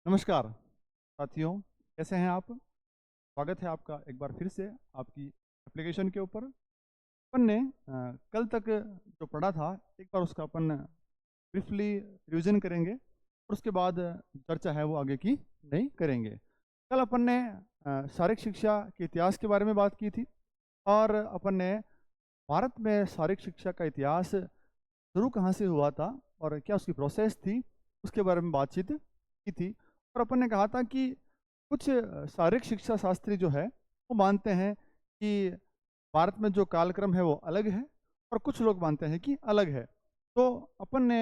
नमस्कार साथियों, कैसे हैं आप। स्वागत है आपका एक बार फिर से आपकी एप्लीकेशन के ऊपर। अपन ने कल तक जो पढ़ा था एक बार उसका अपन ब्रीफली रिवीजन करेंगे और उसके बाद चर्चा है वो आगे की नहीं करेंगे। कल अपन ने शारीरिक शिक्षा के इतिहास के बारे में बात की थी और अपन ने भारत में शारीरिक शिक्षा का इतिहास शुरू कहाँ से हुआ था और क्या उसकी प्रोसेस थी उसके बारे में बातचीत की थी। और अपन ने कहा था कि कुछ शारीरिक शिक्षा शास्त्री जो है वो मानते हैं कि भारत में जो कालक्रम है वो अलग है और कुछ लोग मानते हैं कि अलग है। तो अपन ने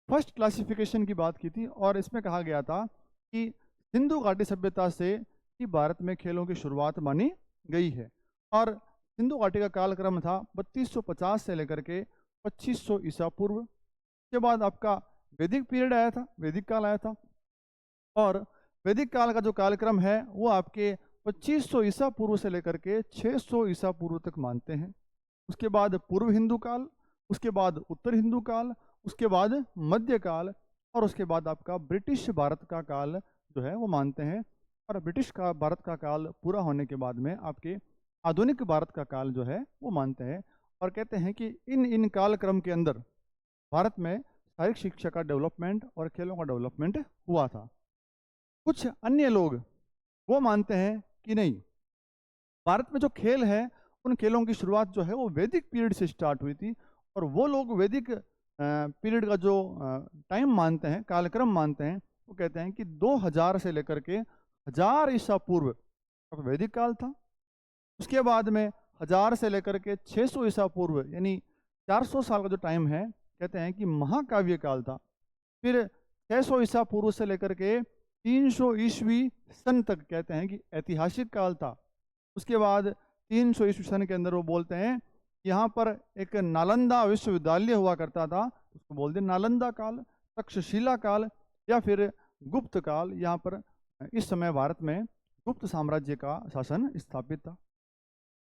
फर्स्ट क्लासिफिकेशन की बात की थी और इसमें कहा गया था कि सिंधु घाटी सभ्यता से ही भारत में खेलों की शुरुआत मानी गई है। और सिंधु घाटी का कालक्रम था 3250 से लेकर के 2500 ईसा पूर्व। के बाद आपका वैदिक पीरियड आया था, वैदिक काल आया था। और वैदिक काल का जो कालक्रम है वो आपके 2500 ईसा पूर्व से लेकर के 600 ईसा पूर्व तक मानते हैं। उसके बाद पूर्व हिंदू काल, उसके बाद उत्तर हिंदू काल, उसके बाद मध्य काल और उसके बाद आपका ब्रिटिश भारत का काल जो है वो मानते हैं। और ब्रिटिश का भारत का काल पूरा होने के बाद में आपके आधुनिक भारत का काल जो है वो मानते हैं और कहते हैं कि इन कालक्रम के अंदर भारत में शारीरिक शिक्षा का डेवलपमेंट और खेलों का डेवलपमेंट हुआ था। कुछ अन्य लोग वो मानते हैं कि नहीं, भारत में जो खेल है उन खेलों की शुरुआत जो है वो वैदिक पीरियड से स्टार्ट हुई थी। और वो लोग वैदिक पीरियड का जो टाइम मानते हैं, कालक्रम मानते हैं, वो कहते हैं कि 2000 से लेकर के 1000 ईसा पूर्व का वैदिक काल था। उसके बाद में 1000 से लेकर के 600 ईसा पूर्व यानी 400 साल का जो टाइम है कहते हैं कि महाकाव्य काल था। फिर 600 ईसा पूर्व से लेकर के 300 ईस्वी सन तक कहते हैं कि ऐतिहासिक काल था। उसके बाद 300 ईस्वी सन के अंदर वो बोलते हैं यहाँ पर एक नालंदा विश्वविद्यालय हुआ करता था, उसको बोलते हैं नालंदा काल, तक्षशिला काल या फिर गुप्त काल। यहाँ पर इस समय भारत में गुप्त साम्राज्य का शासन स्थापित था।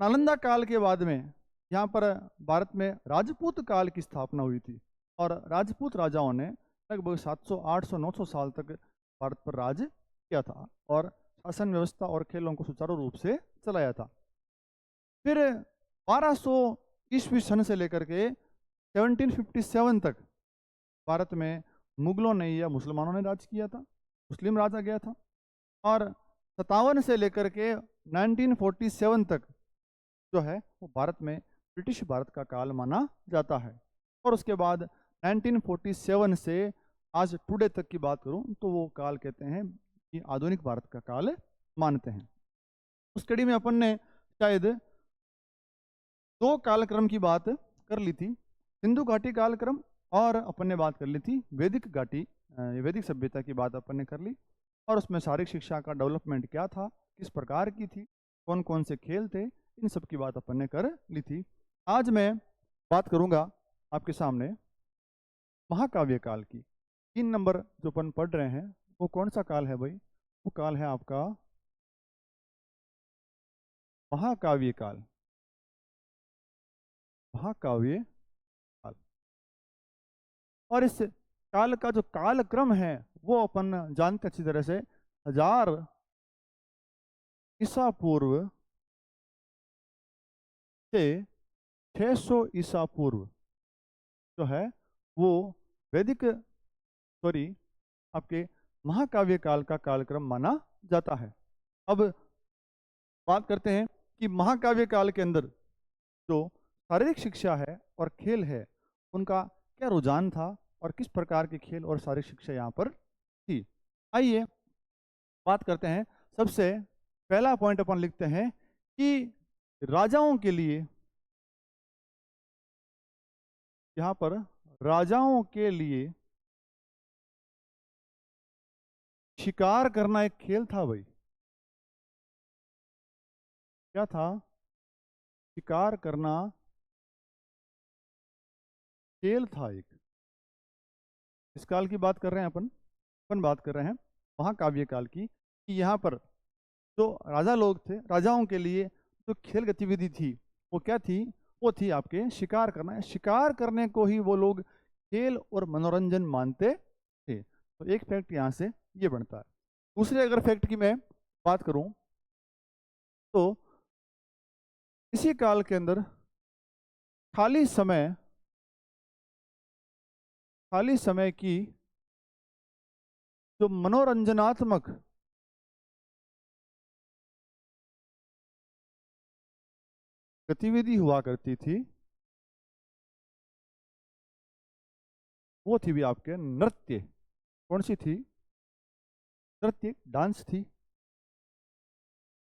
नालंदा काल के बाद में यहाँ पर भारत में राजपूत काल की स्थापना हुई थी और राजपूत राजाओं ने लगभग 700, 800, 900 साल तक भारत पर राज किया था और शासन व्यवस्था और खेलों को सुचारू रूप से चलाया था। फिर 1200 ईस्वी सन से लेकर के 1757 तक भारत में मुगलों ने या मुसलमानों ने राज किया था, मुस्लिम राज आ गया था। और 57 से लेकर के 1947 तक जो है वो भारत में ब्रिटिश भारत का काल माना जाता है। और उसके बाद 1947 से आज टुडे तक की बात करूं तो वो काल कहते हैं कि आधुनिक भारत का काल मानते हैं। उस कड़ी में अपन ने शायद दो कालक्रम की बात कर ली थी, सिंधु घाटी कालक्रम और अपन ने बात कर ली थी वैदिक घाटी, वैदिक सभ्यता की बात अपन ने कर ली। और उसमें शारीरिक शिक्षा का डेवलपमेंट क्या था, किस प्रकार की थी, कौन कौन से खेल थे, इन सब की बात अपन ने कर ली थी। आज मैं बात करूंगा आपके सामने महाकाव्य काल की। 3 नंबर जो अपन पढ़ रहे हैं वो कौन सा काल है भाई? वो काल है आपका महाकाव्य काल। महाकाव्य काल। और इस काल का जो कालक्रम है वो अपन जानते अच्छी तरह से, 1000 ईसा पूर्व से 600 ईसा पूर्व जो है वो वैदिक आपके महाकाव्य काल का कालक्रम माना जाता है। अब बात करते हैं कि महाकाव्य काल के अंदर जो शारीरिक शिक्षा है और खेल है उनका क्या रुझान था और किस प्रकार के खेल और शारीरिक शिक्षा यहाँ पर थी। आइए बात करते हैं। सबसे पहला पॉइंट अपन लिखते हैं कि राजाओं के लिए, यहाँ पर राजाओं के लिए शिकार करना एक खेल था भाई। क्या था? शिकार करना खेल था एक। इस काल की बात कर रहे हैं अपन बात कर रहे हैं महाकाव्य काल की, कि यहाँ पर जो राजा लोग थे, राजाओं के लिए जो खेल गतिविधि थी वो क्या थी? वो थी आपके शिकार करना। शिकार करने को ही वो लोग खेल और मनोरंजन मानते थे। तो एक फैक्ट यहाँ से ये बनता है। दूसरे अगर फैक्ट की मैं बात करूं तो इसी काल के अंदर खाली समय की जो मनोरंजनात्मक गतिविधि हुआ करती थी वो थी भी आपके नृत्य। कौन सी थी? नृत्य, डांस थी।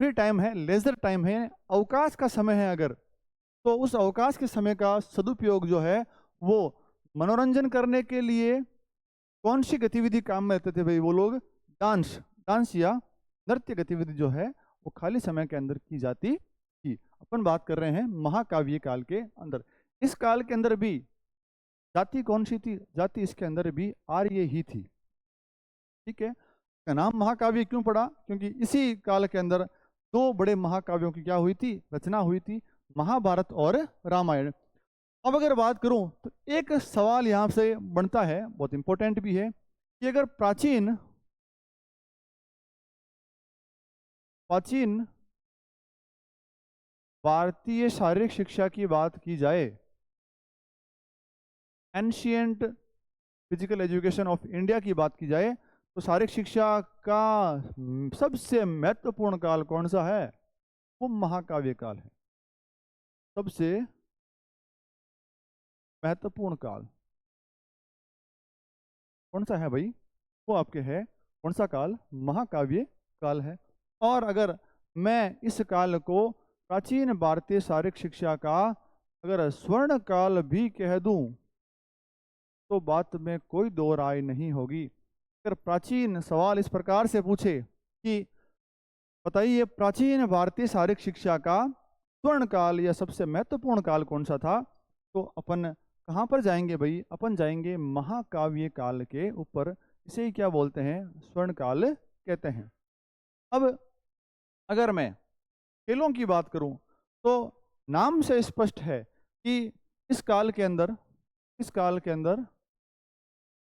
फ्री टाइम है, लेजर टाइम है, अवकाश का समय है अगर, तो उस अवकाश के समय का सदुपयोग जो है वो मनोरंजन करने के लिए कौन सी गतिविधि काम में लेते थे भाई? वो लोग डांस डांस या नृत्य गतिविधि जो है वो खाली समय के अंदर की जाती थी। अपन बात कर रहे हैं महाकाव्य काल के अंदर। इस काल के अंदर भी जाति कौन सी थी? जाति इसके अंदर भी आर्य ही थी। ठीक है, इसका नाम महाकाव्य क्यों पड़ा? क्योंकि इसी काल के अंदर दो बड़े महाकाव्यों की क्या हुई थी? रचना हुई थी, महाभारत और रामायण। अब अगर बात करूं तो एक सवाल यहां से बनता है, बहुत इंपॉर्टेंट भी है, कि अगर प्राचीन भारतीय शारीरिक शिक्षा की बात की जाए, ancient physical education of India की बात की जाए, तो शारीरिक शिक्षा का सबसे महत्वपूर्ण काल कौन सा है? वो महाकाव्य काल है। सबसे महत्वपूर्ण काल कौन सा है भाई? वो आपके है कौन सा काल? महाकाव्य काल है। और अगर मैं इस काल को प्राचीन भारतीय शारीरिक शिक्षा का अगर स्वर्ण काल भी कह दूं तो बात में कोई दो राय नहीं होगी। अगर प्राचीन सवाल इस प्रकार से पूछे कि बताइए प्राचीन भारतीय शारीरिक शिक्षा का स्वर्ण काल या सबसे महत्वपूर्ण काल कौन सा था, तो अपन कहाँ पर जाएंगे भाई? अपन जाएंगे महाकाव्य काल के ऊपर। इसे ही क्या बोलते हैं? स्वर्ण काल कहते हैं। अब अगर मैं खेलों की बात करूं तो नाम से स्पष्ट है कि इस काल के अंदर इस काल के अंदर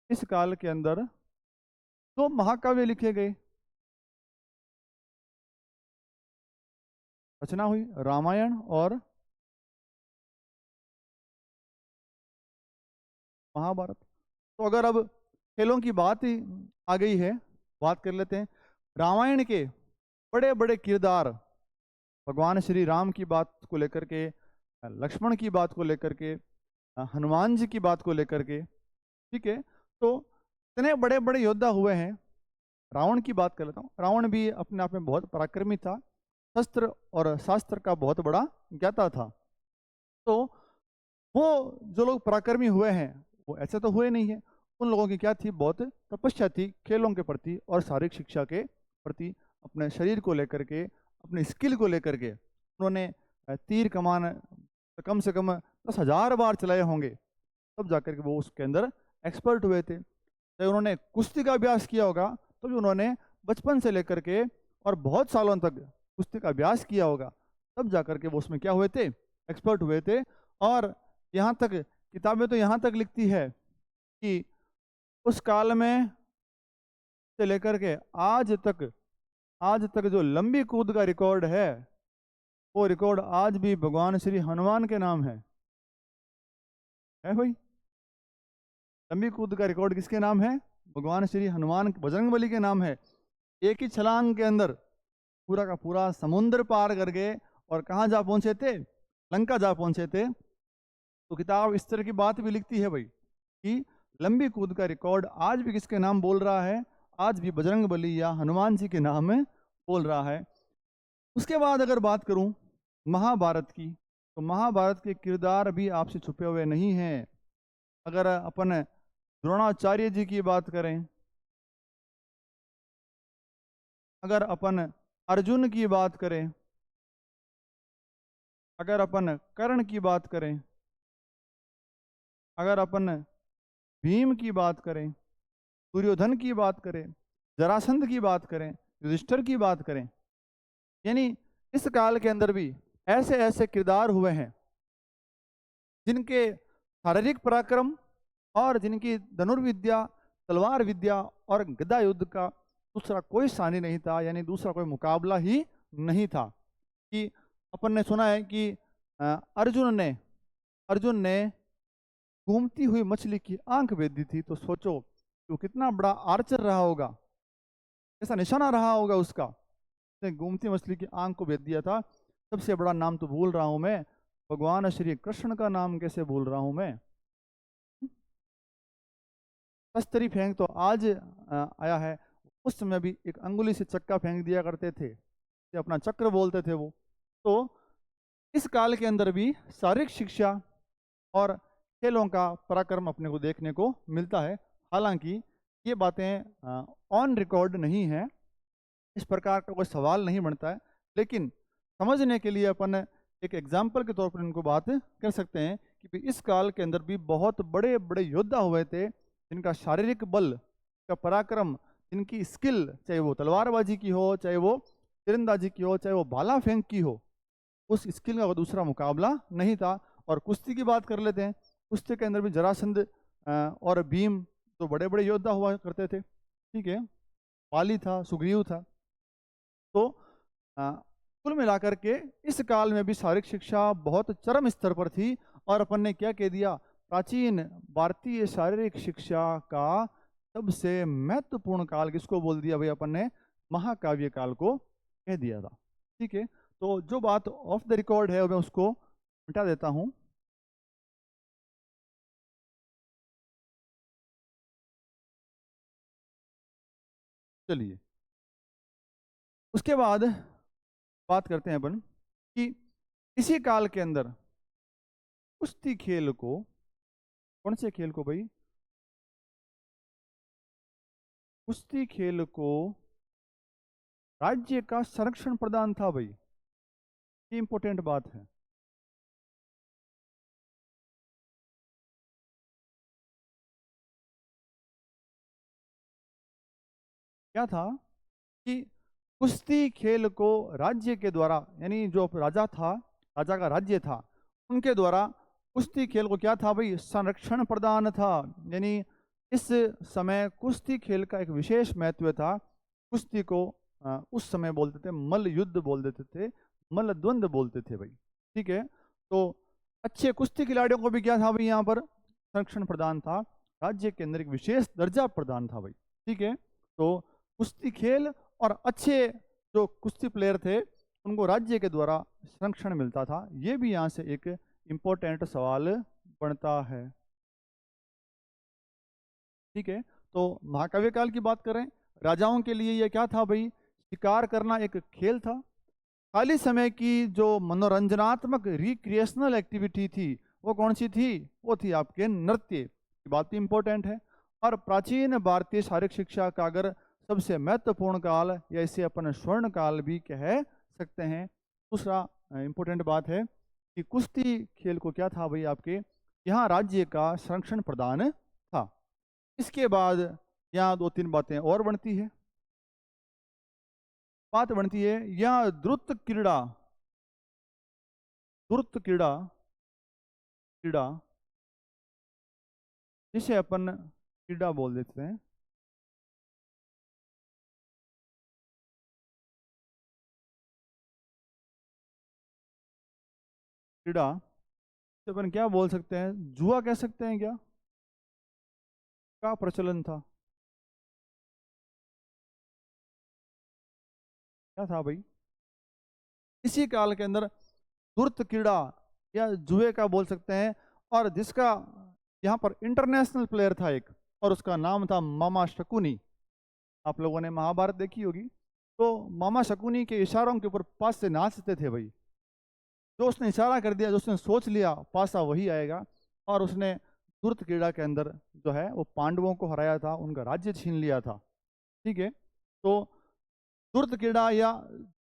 इस काल के अंदर दो महाकाव्य लिखे गए, रचना हुई, रामायण और महाभारत। तो अगर अब खेलों की बात ही आ गई है, बात कर लेते हैं। रामायण के बड़े बड़े किरदार, भगवान श्री राम की बात को लेकर के, लक्ष्मण की बात को लेकर के, हनुमान जी की बात को लेकर के, ठीक है, तो इतने बड़े बड़े योद्धा हुए हैं। रावण की बात कर लेता हूँ। रावण भी अपने आप में बहुत पराक्रमी था, शस्त्र और शास्त्र का बहुत बड़ा ज्ञाता था। तो वो जो लोग पराक्रमी हुए हैं वो ऐसे तो हुए नहीं है। उन लोगों की क्या थी? बहुत तपस्या थी खेलों के प्रति और शारीरिक शिक्षा के प्रति। अपने शरीर को लेकर के, अपने स्किल को लेकर के उन्होंने तीर कमान कम से कम 10,000 बार चलाए होंगे, तब जाकर के वो उसके अंदर एक्सपर्ट हुए थे। चाहे उन्होंने कुश्ती का अभ्यास किया होगा तो भी उन्होंने बचपन से लेकर के और बहुत सालों तक कुश्ती का अभ्यास किया होगा, तब जाकर के वो उसमें क्या हुए थे? एक्सपर्ट हुए थे। और यहाँ तक किताबें तो यहाँ तक लिखती है कि उस काल में से लेकर के आज तक जो लंबी कूद का रिकॉर्ड है वो रिकॉर्ड आज भी भगवान श्री हनुमान के नाम है भाई। लंबी कूद का रिकॉर्ड किसके नाम है? भगवान श्री हनुमान बजरंगबली के नाम है। एक ही छलांग के अंदर पूरा का पूरा समुद्र पार कर गए और कहाँ जा पहुंचे थे? लंका जा पहुंचे थे। तो किताब इस तरह की बात भी लिखती है भाई कि लंबी कूद का रिकॉर्ड आज भी किसके नाम बोल रहा है? आज भी बजरंगबली या हनुमान जी के नाम में बोल रहा है। उसके बाद अगर बात करूं महाभारत की, तो महाभारत के किरदार भी आपसे छुपे हुए नहीं हैं। अगर अपन द्रोणाचार्य जी की बात करें, अगर अपन अर्जुन की बात करें, अगर अपन कर्ण की बात करें, अगर अपन भीम की बात करें, दुर्योधन की बात करें, जरासंध की बात करें, युधिष्ठिर की बात करें, यानी इस काल के अंदर भी ऐसे ऐसे किरदार हुए हैं जिनके शारीरिक पराक्रम और जिनकी धनुर्विद्या, तलवार विद्या और गदा युद्ध का दूसरा कोई सानी नहीं था, यानी दूसरा कोई मुकाबला ही नहीं था। कि अपन ने सुना है कि अर्जुन ने घूमती हुई मछली की आंख भेद दी थी, तो सोचो कि वो कितना बड़ा आर्चर रहा होगा, कैसा निशाना रहा होगा उसका। उसने घूमती मछली की आंख को भेद दिया था। सबसे बड़ा नाम तो भूल रहा हूं मैं, भगवान श्री कृष्ण का नाम कैसे भूल रहा हूं मैं। कस्तरी फेंक तो आज आया है, उस समय भी एक अंगुली से चक्का फेंक दिया करते थे, से अपना चक्र बोलते थे वो। तो इस काल के अंदर भी शारीरिक शिक्षा और खेलों का पराक्रम अपने को देखने को मिलता है। हालांकि ये बातें ऑन रिकॉर्ड नहीं है, इस प्रकार का कोई सवाल नहीं बनता है, लेकिन समझने के लिए अपन एक एग्जाम्पल के तौर पर इनको बात कर सकते हैं कि भाई इस काल के अंदर भी बहुत बड़े बड़े योद्धा हुए थे, जिनका शारीरिक बल का पराक्रम, जिनकी स्किल, चाहे वो तलवारबाजी की हो, चाहे वो तीरंदाजी की हो, चाहे वो भाला फेंक की हो, उस स्किल का दूसरा मुकाबला नहीं था। और कुश्ती की बात कर लेते हैं। कुश्ती के अंदर भी जरासंध और भीम तो बड़े बड़े योद्धा हुआ करते थे, ठीक है। पाली था, सुग्रीव था। तो कुल मिलाकर के इस काल में भी शारीरिक शिक्षा बहुत चरम स्तर पर थी। और अपन ने क्या कह दिया, प्राचीन भारतीय शारीरिक शिक्षा का सबसे महत्वपूर्ण काल किसको बोल दिया भाई, अपन ने महाकाव्य काल को कह दिया था, ठीक है। तो जो बात ऑफ द रिकॉर्ड है मैं उसको मिटा देता हूं। चलिए, उसके बाद बात करते हैं अपन कि इसी काल के अंदर कुश्ती खेल को, कौन से खेल को भाई, कुश्ती खेल को राज्य का संरक्षण प्रदान था भाई। ये इंपॉर्टेंट बात है। क्या था कि कुश्ती खेल को राज्य के द्वारा, यानी जो राजा था, राजा का राज्य था, उनके द्वारा कुश्ती खेल को क्या था भाई, संरक्षण प्रदान था। यानी इस समय कुश्ती खेल का एक विशेष महत्व था। कुश्ती को उस समय बोलते थे मल्ल युद्ध बोल देते थे, मल्ल द्वंद बोलते थे भाई, ठीक है। तो अच्छे कुश्ती खिलाड़ियों को भी क्या था भाई, यहाँ पर संरक्षण प्रदान था, राज्य के अंदर एक विशेष दर्जा प्रदान था भाई, ठीक है। तो कुश्ती खेल और अच्छे जो कुश्ती प्लेयर थे उनको राज्य के द्वारा संरक्षण मिलता था। ये भी यहाँ से एक इम्पोर्टेंट सवाल बनता है, ठीक है। तो महाकाव्य काल की बात करें, राजाओं के लिए ये क्या था भाई, शिकार करना एक खेल था। खाली समय की जो मनोरंजनात्मक रिक्रिएशनल एक्टिविटी थी वो कौन सी थी, वो थी आपके नृत्य। ये बात भी इंपॉर्टेंट है। और प्राचीन भारतीय शारीरिक शिक्षा का अगर सबसे महत्वपूर्ण काल, या इसे अपन स्वर्ण काल भी कह सकते हैं। दूसरा इंपॉर्टेंट बात है कि कुश्ती खेल को क्या था भाई, आपके यहाँ राज्य का संरक्षण प्रदान था। इसके बाद यहाँ दो तीन बातें और बनती है, बात बनती है यहाँ द्रुत क्रीड़ा, द्रुत क्रीड़ा, क्रीड़ा जिसे अपन क्रीड़ा बोल देते हैं। क्रीड़ा जिसे अपन क्या बोल सकते हैं, जुआ कह सकते हैं क्या, का प्रचलन था। क्या था भाई, इसी काल के अंदर धूर्त क्रीड़ा या जुए का बोल सकते हैं। और जिसका यहाँ पर इंटरनेशनल प्लेयर था एक, और उसका नाम था मामा शकुनी। आप लोगों ने महाभारत देखी होगी, तो मामा शकुनी के इशारों के ऊपर पास से नाचते थे भाई। जो उसने इशारा कर दिया, जो उसने सोच लिया पासा वही आएगा। और उसने धूर्त क्रीड़ा के अंदर जो है वो पांडवों को हराया था, उनका राज्य छीन लिया था, ठीक है। तो धूर्त क्रीड़ा या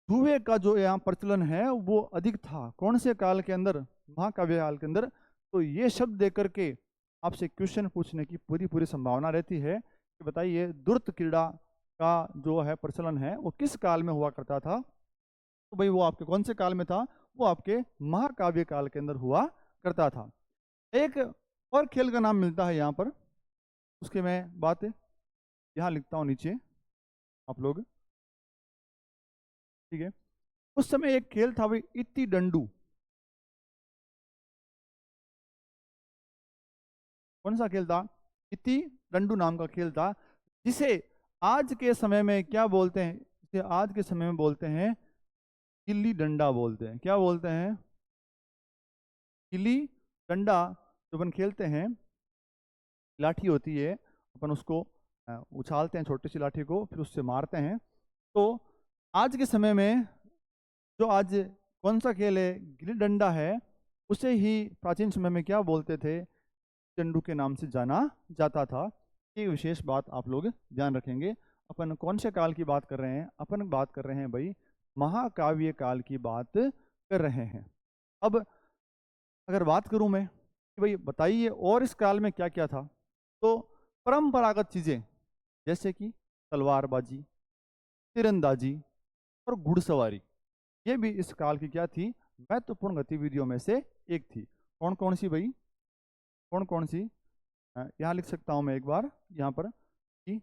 जुए का जो यहाँ प्रचलन है वो अधिक था कौन से काल के अंदर, महाकाव्य काल के अंदर। तो ये शब्द देकर के आपसे क्वेश्चन पूछने की पूरी पूरी संभावना रहती है कि बताइए धूर्त क्रीड़ा का जो है प्रचलन है वो किस काल में हुआ करता था। तो भाई वो आपके कौन से काल में था, वो आपके महाकाव्य काल के अंदर हुआ करता था। एक और खेल का नाम मिलता है यहाँ पर, उसके मैं बात यहाँ लिखता हूँ नीचे। आप लोग, ठीक है। उस समय एक खेल था भाई, इत्ती डंडू। कौन सा खेल था? इत्ती डंडू नाम का खेल था, जिसे आज के समय में क्या बोलते हैं? इसे आज के समय में बोलते हैं गिल्ली डंडा बोलते हैं। क्या बोलते हैं? गिल्ली डंडा। जो अपन खेलते हैं, लाठी होती है, अपन उसको उछालते हैं, छोटी सी लाठी को, फिर उससे मारते हैं। तो आज के समय में जो आज कौन सा खेल है, गिल्ली डंडा है, उसे ही प्राचीन समय में क्या बोलते थे? डंडू के नाम से जाना जाता था। ये विशेष बात आप लोग ध्यान रखेंगे। अपन कौन से काल की बात कर रहे हैं? अपन बात कर रहे हैं भाई, महाकाव्य काल की बात कर रहे हैं। अब अगर बात करूं मैं कि भाई बताइए और इस काल में क्या क्या था, तो परंपरागत चीजें जैसे कि तलवारबाजी, तीरंदाजी और घुड़सवारी, ये भी इस काल की क्या थी? महत्वपूर्ण गतिविधियों में से एक थी। कौन कौन सी भाई? कौन कौन सी? यहाँ लिख सकता हूं मैं एक बार यहाँ पर कि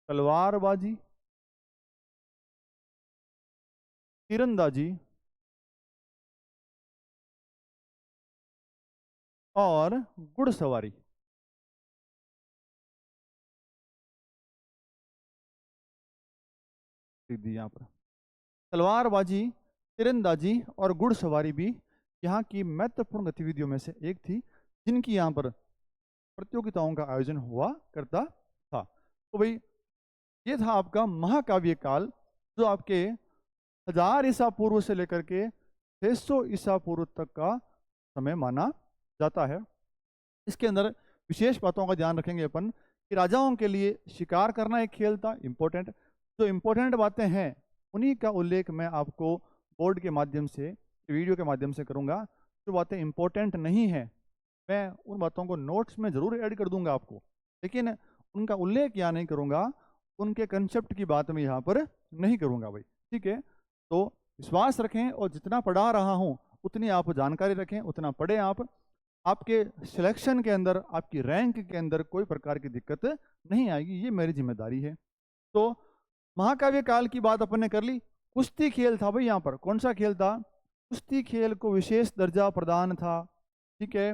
तलवारबाजी, तीरंदाजी और घुड़सवारी। लिख दी यहाँ पर। तलवारबाजी, तीरंदाजी और घुड़सवारी भी यहाँ की महत्वपूर्ण गतिविधियों में से एक थी, जिनकी यहाँ पर प्रतियोगिताओं का आयोजन हुआ करता था। तो भाई ये था आपका महाकाव्य काल, जो आपके 1000 ईसा पूर्व से लेकर के 600 ईसा पूर्व तक का समय माना जाता है। इसके अंदर विशेष बातों का ध्यान रखेंगे अपन कि राजाओं के लिए शिकार करना एक खेल था इंपॉर्टेंट। जो इंपॉर्टेंट बातें हैं उन्हीं का उल्लेख मैं आपको बोर्ड के माध्यम से, वीडियो के माध्यम से करूंगा। जो बातें इंपॉर्टेंट नहीं है, मैं उन बातों को नोट्स में जरूर ऐड कर दूंगा आपको, लेकिन उनका उल्लेख यहाँ नहीं करूंगा, उनके कंसेप्ट की बात मैं यहाँ पर नहीं करूंगा भाई, ठीक है। तो विश्वास रखें और जितना पढ़ा रहा हूँ उतनी आप जानकारी रखें, उतना पढ़ें आप। आपके सिलेक्शन के अंदर, आपकी रैंक के अंदर कोई प्रकार की दिक्कत नहीं आएगी, ये मेरी जिम्मेदारी है। तो महाकाव्य काल की बात अपन ने कर ली। कुश्ती खेल था भाई, यहाँ पर कौन सा खेल था? कुश्ती खेल को विशेष दर्जा प्रदान था, ठीक है।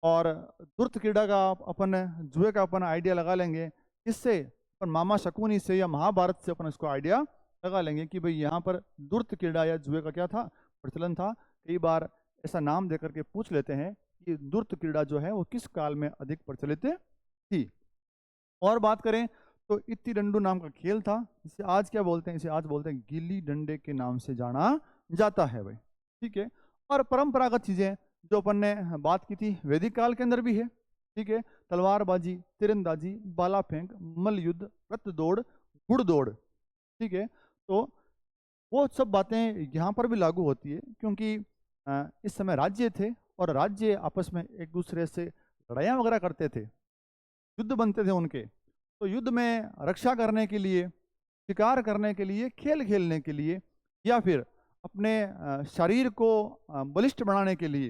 और द्रुत क्रीड़ा का अपन, जुए का अपन आइडिया लगा लेंगे। इससे अपन मामा शकुनी से या महाभारत से अपन इसको आइडिया लगा लेंगे कि भाई यहाँ पर द्रुत क्रीड़ा या जुए का क्या था? प्रचलन था। कई बार ऐसा नाम देकर के पूछ लेते हैं कि द्रुत क्रीड़ा जो है वो किस काल में अधिक प्रचलित थी। और बात करें तो इत्ती डंडू नाम का खेल था, इसे आज क्या बोलते हैं? इसे आज बोलते हैं गिल्ली डंडे के नाम से जाना जाता है भाई, ठीक है। और परंपरागत चीजें जो अपन ने बात की थी वैदिक काल के अंदर भी है, ठीक है। तलवारबाजी, तीरंदाजी, भाला फेंक, मल्ल युद्ध, रथ दौड़, घुड़ दौड़, ठीक है। तो वो सब बातें यहाँ पर भी लागू होती है, क्योंकि इस समय राज्य थे और राज्य आपस में एक दूसरे से लड़ाइयाँ वगैरह करते थे, युद्ध बनते थे उनके। तो युद्ध में रक्षा करने के लिए, शिकार करने के लिए, खेल खेलने के लिए, या फिर अपने शरीर को बलिष्ठ बनाने के लिए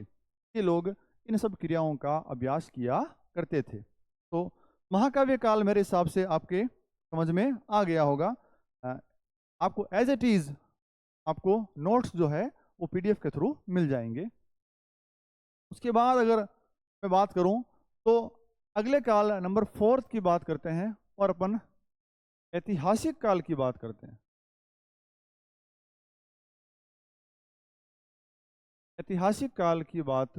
ये लोग इन सब क्रियाओं का अभ्यास किया करते थे। तो महाकाव्य काल मेरे हिसाब से आपके समझ में आ गया होगा। आपको एज इट इज आपको नोट्स जो है वो पीडीएफ के थ्रू मिल जाएंगे। उसके बाद अगर मैं बात करूं तो अगले काल नंबर 4 की बात करते हैं और अपन ऐतिहासिक काल की बात करते हैं। ऐतिहासिक काल की बात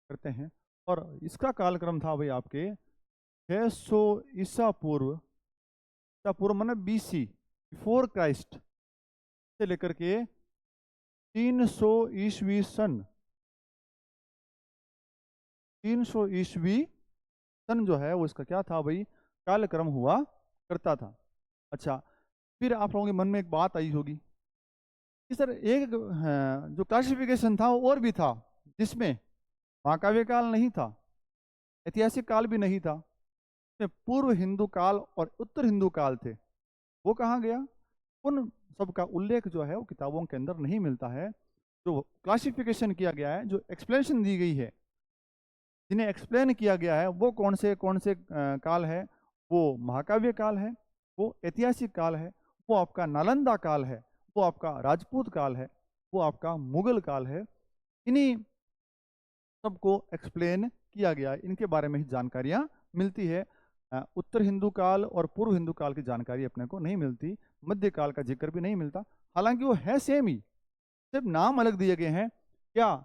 करते हैं और इसका कालक्रम था भाई आपके 600 ईसा पूर्व, ईसा पूर्व माने बीसी, बिफोर क्राइस्ट, से लेकर के 300 ईस्वी सन, 300 ईस्वी सन जो है वो इसका क्या था भाई? कालक्रम हुआ करता था। अच्छा, फिर आप लोगों के मन में एक बात आई होगी कि सर एक जो क्लासिफिकेशन था वो और भी था, जिसमें महाकाव्य काल नहीं था, ऐतिहासिक काल भी नहीं था, इसमें पूर्व हिंदू काल और उत्तर हिंदू काल थे। वो कहाँ गया? उन सब का उल्लेख जो है वो किताबों के अंदर नहीं मिलता है। जो क्लासिफिकेशन किया गया है, जो एक्सप्लेनेशन दी गई है, जिन्हें एक्सप्लेन किया गया है, वो कौन से काल है, वो महाकाव्य काल है, वो ऐतिहासिक काल है, वो आपका नालंदा काल है, वो आपका राजपूत काल है, वो आपका मुगल काल है। इन्हीं सबको एक्सप्लेन किया गया है, इनके बारे में ही जानकारियाँ मिलती है। उत्तर हिंदू काल और पूर्व हिंदू काल की जानकारी अपने को नहीं मिलती, मध्य काल का जिक्र भी नहीं मिलता, हालांकि वो है सेम ही, सिर्फ नाम अलग दिए गए हैं। क्या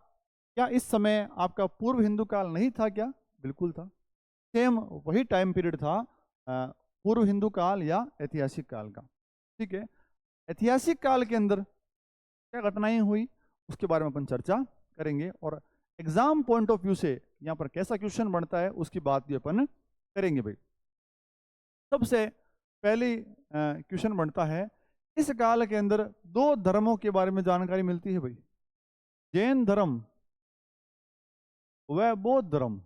क्या इस समय आपका पूर्व हिंदू काल नहीं था क्या? बिल्कुल था, सेम वही टाइम पीरियड था, पूर्व हिंदू काल या ऐतिहासिक काल का। ठीक है, ऐतिहासिक काल के अंदर क्या घटनाएं हुई उसके बारे में अपन चर्चा करेंगे, और एग्जाम पॉइंट ऑफ व्यू से यहाँ पर कैसा क्वेश्चन बनता है उसकी बात भी अपन करेंगे भाई। सबसे पहली क्वेश्चन बनता है, इस काल के अंदर दो धर्मों के बारे में जानकारी मिलती है भाई, जैन धर्म व बौद्ध धर्म,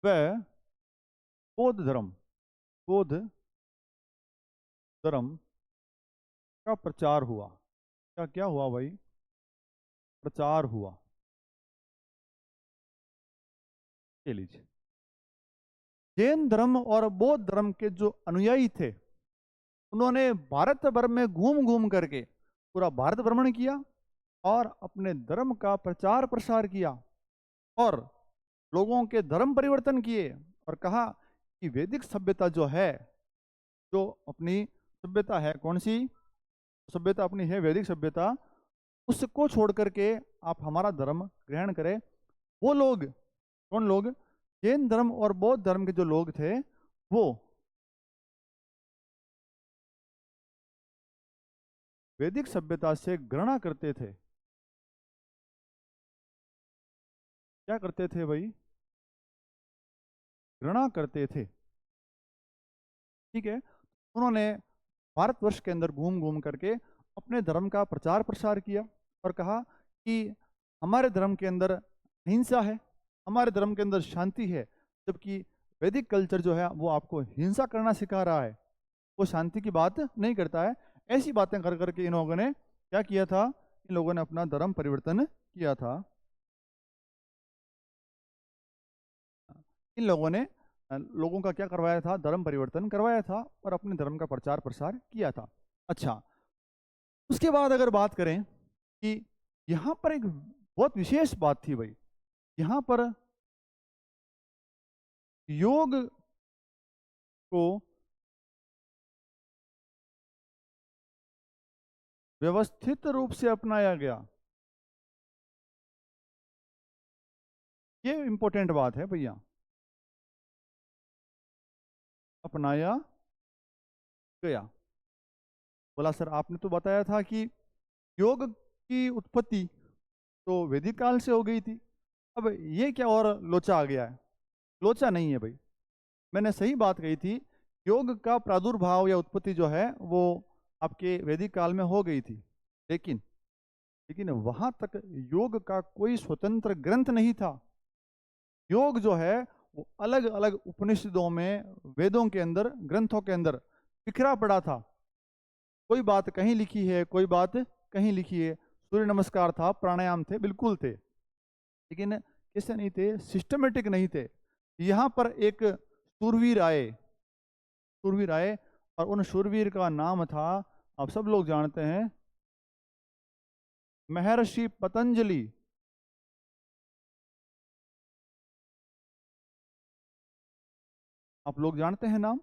व बौद्ध धर्म, बौद्ध धर्म का प्रचार हुआ। क्या क्या हुआ भाई? प्रचार हुआ। ये लीजिए, जैन धर्म और बौद्ध धर्म के जो अनुयायी थे, उन्होंने भारत भर में घूम घूम करके पूरा भारत भ्रमण किया और अपने धर्म का प्रचार प्रसार किया और लोगों के धर्म परिवर्तन किए, और कहा कि वैदिक सभ्यता जो है, जो अपनी सभ्यता है, कौन सी सभ्यता अपनी है? वैदिक सभ्यता, उसको छोड़ करके आप हमारा धर्म ग्रहण करें। वो लोग, कौन लोग? जैन धर्म और बौद्ध धर्म के जो लोग थे, वो वैदिक सभ्यता से घृणा करते थे। क्या करते थे भाई? घृणा करते थे। ठीक है, उन्होंने भारतवर्ष के अंदर घूम घूम करके अपने धर्म का प्रचार प्रसार किया और कहा कि हमारे धर्म के अंदर हिंसा है, हमारे धर्म के अंदर शांति है, जबकि वैदिक कल्चर जो है वो आपको हिंसा करना सिखा रहा है, वो शांति की बात नहीं करता है। ऐसी बातें कर करके इन लोगों ने क्या किया था? इन लोगों ने अपना धर्म परिवर्तन किया था। इन लोगों ने लोगों का क्या करवाया था? धर्म परिवर्तन करवाया था और अपने धर्म का प्रचार प्रसार किया था। अच्छा, उसके बाद अगर बात करें कि यहाँ पर एक बहुत विशेष बात थी भाई, यहाँ पर योग को व्यवस्थित रूप से अपनाया गया। ये इंपॉर्टेंट बात है भैया, अपनाया गया। बोला सर आपने तो बताया था कि योग की उत्पत्ति तो वैदिक काल से हो गई थी, अब ये क्या और लोचा आ गया है? लोचा नहीं है भाई, मैंने सही बात कही थी। योग का प्रादुर्भाव या उत्पत्ति जो है वो आपके वैदिक काल में हो गई थी, लेकिन लेकिन वहां तक योग का कोई स्वतंत्र ग्रंथ नहीं था। योग जो है वो अलग अलग उपनिषदों में, वेदों के अंदर, ग्रंथों के अंदर बिखरा पड़ा था। कोई बात कहीं लिखी है, कोई बात कहीं लिखी है। सूर्य नमस्कार था, प्राणायाम थे, बिल्कुल थे, लेकिन कैसे नहीं थे? सिस्टमेटिक नहीं थे। यहाँ पर एक शूरवीर आए, शूरवीर आए, और उन शूरवीर का नाम था, आप सब लोग जानते हैं, महर्षि पतंजलि। आप लोग जानते हैं नाम?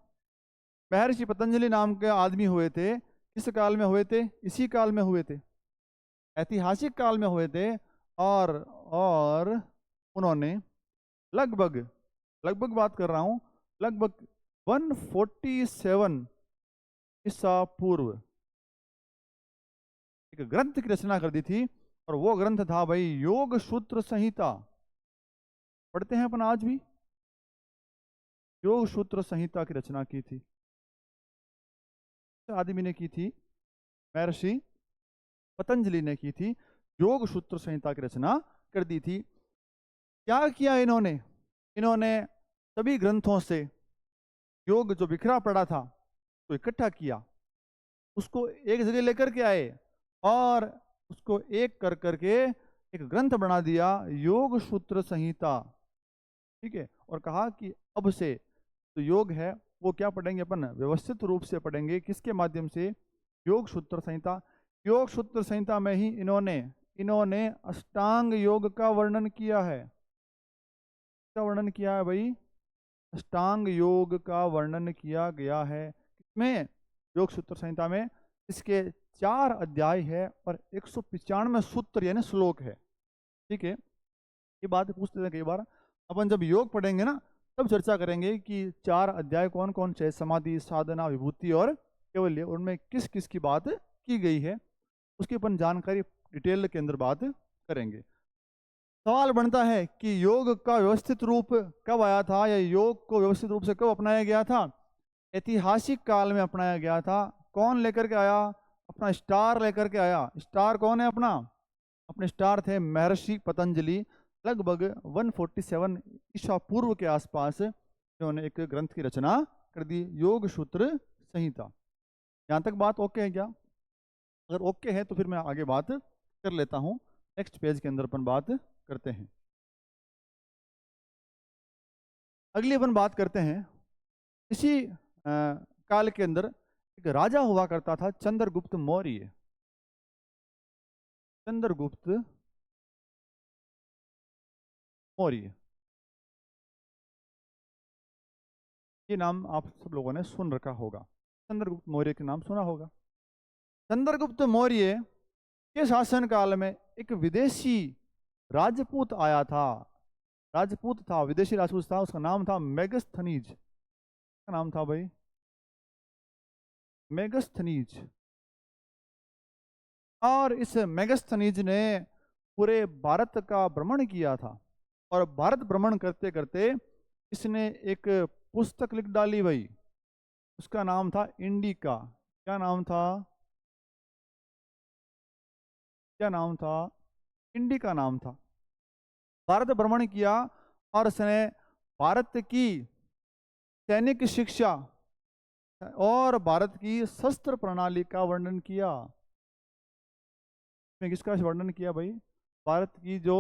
महर्षि पतंजलि नाम के आदमी हुए थे। किस काल में हुए थे? इसी काल में हुए थे, ऐतिहासिक काल में हुए थे। और उन्होंने लगभग, लगभग बात कर रहा हूं, लगभग 147 ईसा पूर्व एक ग्रंथ की रचना कर दी थी, और वो ग्रंथ था भाई योग सूत्र संहिता। पढ़ते हैं अपन आज भी। योग सूत्र संहिता की रचना की थी, आदमी ने की थी, महर्षि पतंजलि ने की थी। योग सूत्र संहिता की रचना कर दी थी। क्या किया इन्होंने? इन्होंने सभी ग्रंथों से योग जो बिखरा पड़ा था तो इकट्ठा किया, उसको एक जगह लेकर के आए और उसको एक कर करके एक ग्रंथ बना दिया, योग सूत्र संहिता। ठीक है। और कहा कि अब से जो योग है वो क्या पढ़ेंगे अपन, व्यवस्थित रूप से पढ़ेंगे। किसके माध्यम से? योग सूत्र संहिता। योग सूत्र संहिता में ही इन्होंने इन्होंने अष्टांग योग का वर्णन किया है। क्या वर्णन किया है भाई? अष्टांग योग का वर्णन किया गया है किसमें? योग सूत्र संहिता में। इसके 4 अध्याय है और 195 सूत्र यानी श्लोक है। ठीक है। ये बात पूछते थे कई बार, अपन जब योग पढ़ेंगे ना तब चर्चा करेंगे कि 4 अध्याय कौन कौन से, समाधि, साधना, विभूति और केवल्य, उनमें किस किस की बात की गई है, उसकी अपन जानकारी डिटेल के अंदर बात करेंगे। सवाल बनता है कि योग का व्यवस्थित रूप कब आया था, या योग को व्यवस्थित रूप से कब अपनाया गया था? ऐतिहासिक काल में अपनाया गया था। कौन लेकर के आया? अपना स्टार लेकर के आया। स्टार कौन है अपना? अपने स्टार थे महर्षि पतंजलि। लगभग 147 ईसा पूर्व के आसपास इन्होंने एक ग्रंथ की रचना कर दी, योग सूत्र संहिता। यहाँ तक बात ओके है क्या? अगर ओके है तो फिर मैं आगे बात कर लेता हूँ। नेक्स्ट पेज के अंदर अपन बात करते हैं। अगली अपन बात करते हैं, इसी काल के अंदर एक राजा हुआ करता था, चंद्रगुप्त मौर्य। चंद्रगुप्त मौर्य, ये नाम आप सब लोगों ने सुन रखा होगा। चंद्रगुप्त मौर्य के नाम सुना होगा। चंद्रगुप्त मौर्य के शासन काल में एक विदेशी राजपूत आया था। राजपूत था, विदेशी राजपूत था, उसका नाम था मेगस्थनीज। क्या नाम था भाई? मेगस्थनीज। और इस मेगस्थनीज ने पूरे भारत का भ्रमण किया था। और भारत भ्रमण करते करते इसने एक पुस्तक लिख डाली भाई। उसका नाम था इंडिका। क्या नाम था? क्या नाम था? इंडिका नाम था। भारत भ्रमण किया और उसने भारत की सैनिक शिक्षा और भारत की शस्त्र प्रणाली का वर्णन किया। इसमें किसका वर्णन किया भाई? भारत की जो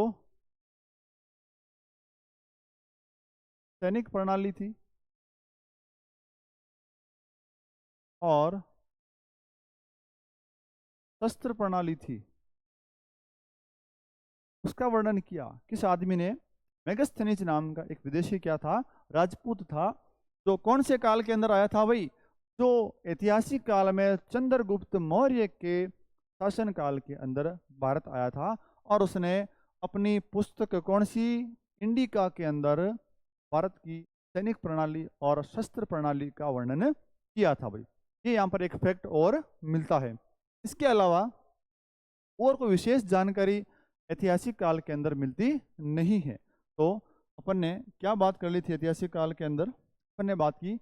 सैनिक प्रणाली थी और शस्त्र प्रणाली थी, उसका वर्णन किया। किस आदमी ने? मेगस्थनीज नाम का एक विदेशी क्या था? राजपूत था। जो कौन से काल के अंदर आया था भाई? जो ऐतिहासिक काल में चंद्रगुप्त मौर्य के शासन काल के अंदर भारत आया था। और उसने अपनी पुस्तक कौन सी? इंडिका के अंदर भारत की सैनिक प्रणाली और शस्त्र प्रणाली का वर्णन किया था भाई। ये यहाँ पर एक फैक्ट और मिलता है। इसके अलावा और कोई विशेष जानकारी ऐतिहासिक काल के अंदर मिलती नहीं है। तो अपन ने क्या बात कर ली थी ऐतिहासिक काल के अंदर? अपन ने बात की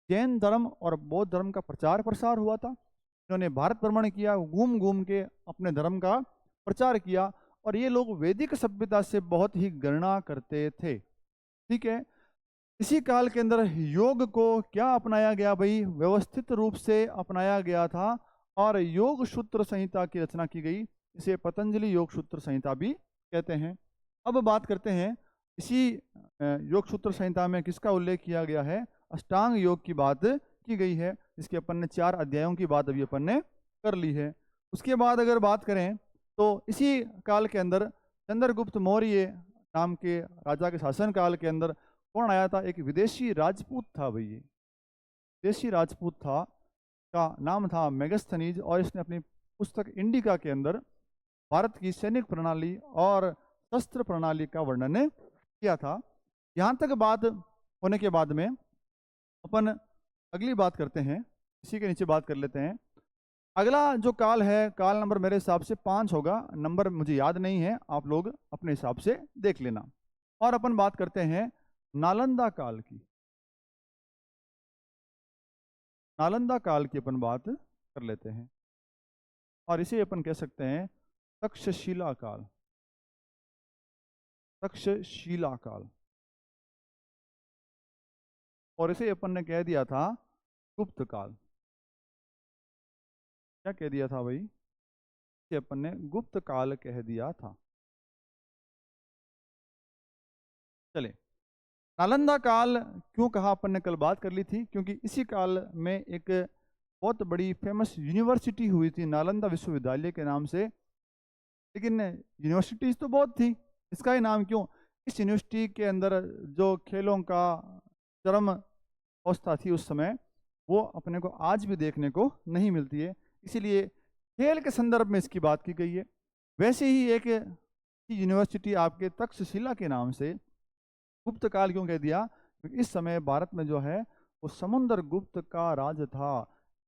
जैन धर्म और बौद्ध धर्म का प्रचार प्रसार हुआ था। इन्होंने भारत भ्रमण किया, घूम घूम के अपने धर्म का प्रचार किया। और ये लोग वैदिक सभ्यता से बहुत ही गणना करते थे। ठीक है। इसी काल के अंदर योग को क्या अपनाया गया भाई? व्यवस्थित रूप से अपनाया गया था और योग सूत्र संहिता की रचना की गई। इसे पतंजलि योग सूत्र संहिता भी कहते हैं। अब बात करते हैं इसी योग सूत्र संहिता में किसका उल्लेख किया गया है? अष्टांग योग की बात की गई है, जिसके अपन ने 4 अध्यायों की बात अभी अपन ने कर ली है। उसके बाद अगर बात करें तो इसी काल के अंदर चंद्रगुप्त मौर्य नाम के राजा के शासन काल के अंदर कौन आया था? एक विदेशी राजपूत था भाई। ये विदेशी राजपूत था, का नाम था मेगस्थनीज। और इसने अपनी पुस्तक इंडिका के अंदर भारत की सैनिक प्रणाली और शस्त्र प्रणाली का वर्णन किया था। यहाँ तक बात होने के बाद में अपन अगली बात करते हैं। इसी के नीचे बात कर लेते हैं। अगला जो काल है, काल नंबर मेरे हिसाब से 5 होगा, नंबर मुझे याद नहीं है, आप लोग अपने हिसाब से देख लेना। और अपन बात करते हैं नालंदा काल की। नालंदा काल की अपन बात कर लेते हैं और इसे अपन कह सकते हैं तक्षशिला काल। तक्षशिला काल। और इसे अपन ने कह दिया था गुप्त काल। क्या कह दिया था भाई? इसे अपन ने गुप्त काल कह दिया था। चले, नालंदा काल क्यों कहा, अपन ने कल बात कर ली थी, क्योंकि इसी काल में एक बहुत बड़ी फेमस यूनिवर्सिटी हुई थी नालंदा विश्वविद्यालय के नाम से। लेकिन यूनिवर्सिटीज तो बहुत थी, इसका ही नाम क्यों? इस यूनिवर्सिटी के अंदर जो खेलों का चरम अवस्था थी उस समय, वो अपने को आज भी देखने को नहीं मिलती है, इसीलिए खेल के संदर्भ में इसकी बात की गई है। वैसे ही एक यूनिवर्सिटी आपके तक्षशिला के नाम से गुप्त काल क्यों कह दिया? क्योंकि इस समय भारत में जो है वो समुद्र गुप्त का राज था,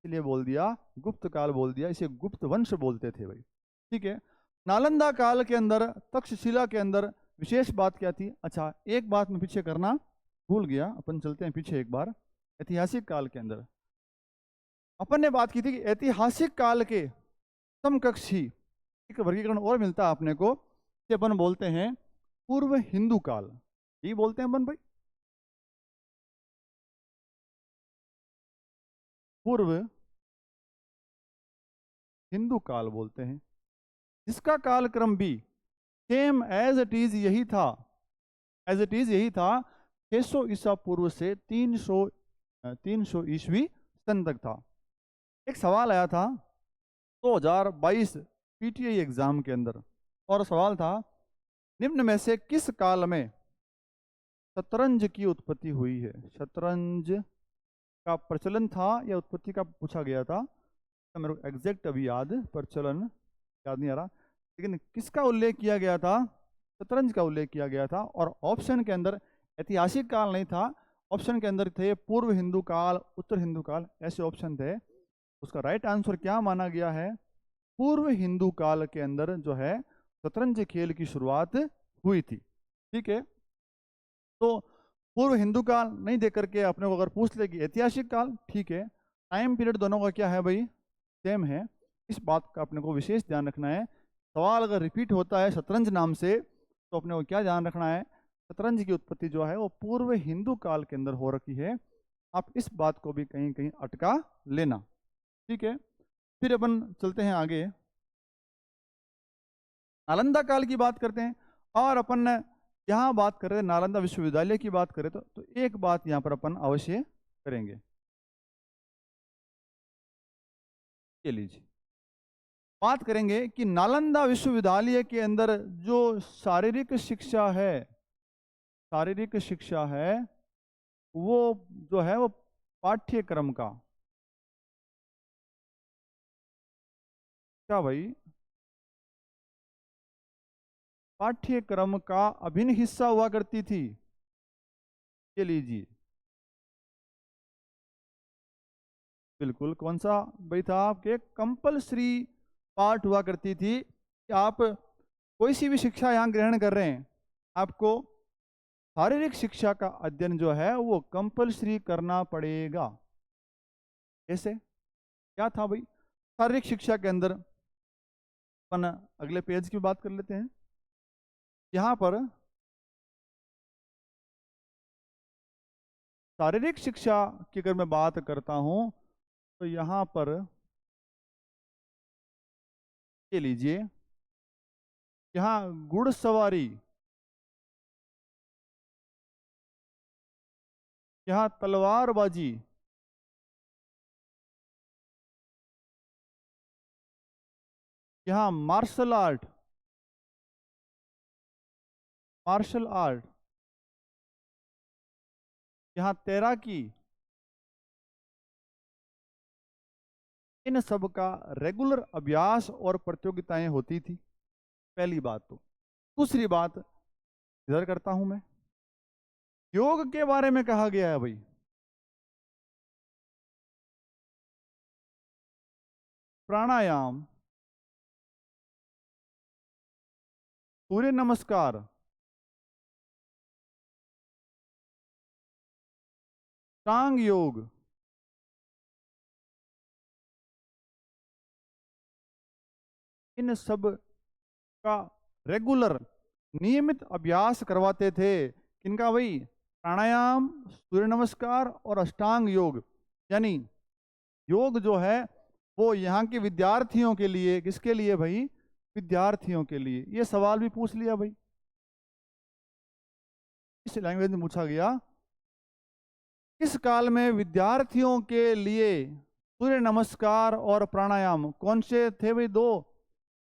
इसलिए बोल दिया गुप्त काल, बोल दिया, इसे गुप्त वंश बोलते थे भाई। ठीक है। नालंदा काल के अंदर, तक्षशिला के अंदर विशेष बात क्या थी? अच्छा, एक बात मैं पीछे करना भूल गया, अपन चलते हैं पीछे एक बार। ऐतिहासिक काल के अंदर अपन ने बात की थी कि ऐतिहासिक काल के समकक्ष ही एक वर्गीकरण और मिलता है अपने को, कि अपन बोलते हैं पूर्व हिंदू काल। यही बोलते हैं अपन भाई, पूर्व हिंदू काल बोलते हैं, जिसका कालक्रम भी सेम एज इट इज यही था, एज इट इज यही था। 600 ईसा पूर्व से 300 ईस्वी सन तक था। एक सवाल आया था 2022 पीटीआई एग्जाम के अंदर, और सवाल था निम्न में से किस काल में शतरंज की उत्पत्ति हुई है? शतरंज का प्रचलन था या उत्पत्ति का पूछा गया था, तो मेरे को एग्जैक्ट अभी याद प्रचलन याद नहीं आ रहा, लेकिन किसका उल्लेख किया गया था? शतरंज का उल्लेख किया गया था। और ऑप्शन के अंदर ऐतिहासिक काल नहीं था, ऑप्शन के अंदर थे पूर्व हिंदू काल, उत्तर हिंदू काल, ऐसे ऑप्शन थे। उसका राइट आंसर क्या माना गया है? पूर्व हिंदू काल के अंदर जो है शतरंज खेल की शुरुआत हुई थी। ठीक है। तो पूर्व हिंदू काल नहीं दे करके अपने को अगर पूछ ले कि ऐतिहासिक काल, ठीक है, टाइम पीरियड दोनों का क्या है भाई? सेम है। इस बात का अपने को विशेष ध्यान रखना है। सवाल अगर रिपीट होता है शतरंज नाम से, तो अपने को क्या ध्यान रखना है? शतरंज की उत्पत्ति जो है वो पूर्व हिंदू काल के अंदर हो रखी है। आप इस बात को भी कहीं कहीं अटका लेना। ठीक है। फिर अपन चलते हैं आगे, नालंदा काल की बात करते हैं। और अपन यहाँ बात कर रहे हैं नालंदा विश्वविद्यालय की बात करें तो एक बात यहाँ पर अपन अवश्य करेंगे। ये लीजिए, बात करेंगे कि नालंदा विश्वविद्यालय के अंदर जो शारीरिक शिक्षा है, शारीरिक शिक्षा है, वो जो है वो पाठ्यक्रम का क्या भाई? पाठ्यक्रम का अभिन्न हिस्सा हुआ करती थी। ये लीजिए, बिल्कुल। कौन सा भाई था? आपके कंपलसरी पार्ट हुआ करती थी कि आप कोई सी भी शिक्षा यहाँ ग्रहण कर रहे हैं, आपको शारीरिक शिक्षा का अध्ययन जो है वो कंपलसरी करना पड़ेगा। कैसे, क्या था भाई शारीरिक शिक्षा के अंदर? अपन अगले पेज की बात कर लेते हैं। यहाँ पर शारीरिक शिक्षा की अगर मैं बात करता हूँ तो यहाँ पर ये लीजिए, यहाँ घुड़सवारी, यहाँ तलवारबाजी, यहाँ मार्शल आर्ट, मार्शल आर्ट, यहाँ तैराकी, इन सब का रेगुलर अभ्यास और प्रतियोगिताएं होती थी। पहली बात। तो दूसरी बात इधर करता हूं मैं, योग के बारे में कहा गया है भाई। प्राणायाम, सूर्य नमस्कार, टांग योग, इन सब का रेगुलर नियमित अभ्यास करवाते थे। किनका भाई? प्राणायाम, सूर्य नमस्कार और अष्टांग योग। यानी योग जो है वो यहाँ के विद्यार्थियों के लिए, किसके लिए भाई? विद्यार्थियों के लिए। ये सवाल भी पूछ लिया भाई। इस लैंग्वेज में पूछा गया, इस काल में विद्यार्थियों के लिए सूर्य नमस्कार और प्राणायाम कौन से थे भाई? दो,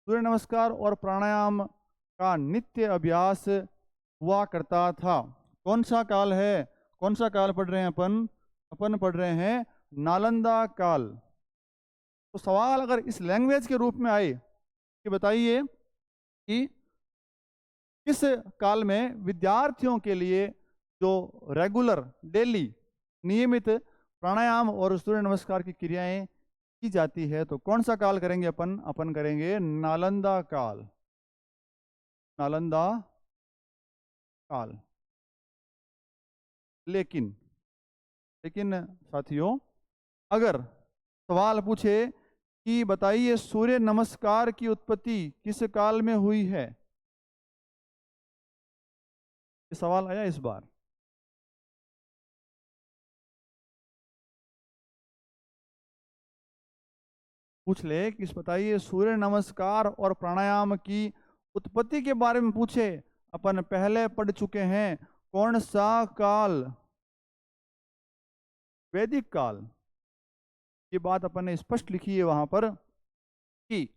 सूर्य नमस्कार और प्राणायाम का नित्य अभ्यास हुआ करता था। कौन सा काल है? कौन सा काल पढ़ रहे हैं अपन? अपन पढ़ रहे हैं नालंदा काल। तो सवाल अगर इस लैंग्वेज के रूप में आए कि बताइए कि किस काल में विद्यार्थियों के लिए जो रेगुलर डेली नियमित प्राणायाम और सूर्य नमस्कार की क्रियाएं की जाती है, तो कौन सा काल करेंगे अपन? अपन करेंगे नालंदा काल। नालंदा काल। लेकिन साथियों, अगर सवाल पूछे कि बताइए सूर्य नमस्कार की उत्पत्ति किस काल में हुई है, ये सवाल आया इस बार। पूछ ले कि बताइए सूर्य नमस्कार और प्राणायाम की उत्पत्ति के बारे में पूछे, अपन पहले पढ़ चुके हैं कौन सा काल? वैदिक काल। ये बात अपन ने स्पष्ट लिखी है वहां पर कि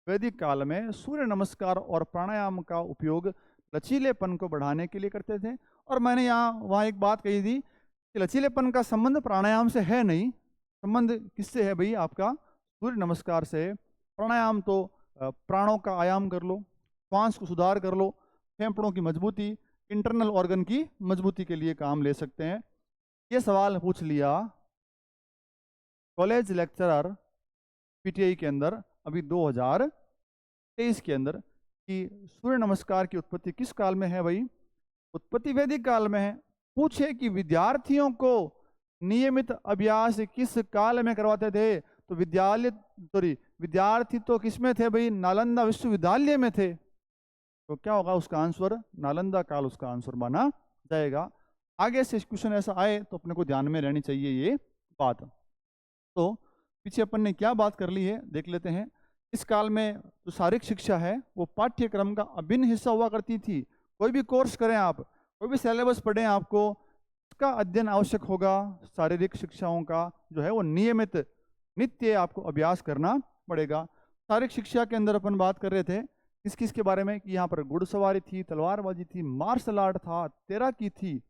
वैदिक काल में सूर्य नमस्कार और प्राणायाम का उपयोग लचीलेपन को बढ़ाने के लिए करते थे। और मैंने वहाँ एक बात कही थी कि लचीलेपन का संबंध प्राणायाम से है नहीं। संबंध किससे है भाई? आपका सूर्य नमस्कार से। प्राणायाम तो प्राणों का आयाम कर लो, श्वास को सुधार कर लो, फेफड़ों की मजबूती, इंटरनल ऑर्गन की मजबूती के लिए काम ले सकते हैं। ये सवाल पूछ लिया कॉलेज लेक्चरर पीटीआई के अंदर अभी 2023 के अंदर कि सूर्य नमस्कार की उत्पत्ति किस काल में है भाई? उत्पत्ति वैदिक काल में है। पूछे कि विद्यार्थियों को नियमित अभ्यास किस काल में करवाते थे, तो विद्यार्थी तो किस में थे भाई? नालंदा विश्वविद्यालय में थे। तो क्या होगा उसका आंसर? नालंदा काल उसका आंसर माना जाएगा। आगे से क्वेश्चन ऐसा आए तो अपने को ध्यान में रहनी चाहिए ये बात। तो पीछे अपन ने क्या बात कर ली है देख लेते हैं। इस काल में जो शारीरिक शिक्षा है वो पाठ्यक्रम का अभिन्न हिस्सा हुआ करती थी। कोई भी कोर्स करें आप, कोई भी सिलेबस पढ़ें, आपको उसका अध्ययन आवश्यक होगा। शारीरिक शिक्षाओं का जो है वो नियमित नित्य आपको अभ्यास करना पड़ेगा। शारीरिक शिक्षा के अंदर अपन बात कर रहे थे किस किस के बारे में कि यहाँ पर घुड़सवारी थी, तलवारबाजी थी, मार्शल आर्ट था, तैराकी थी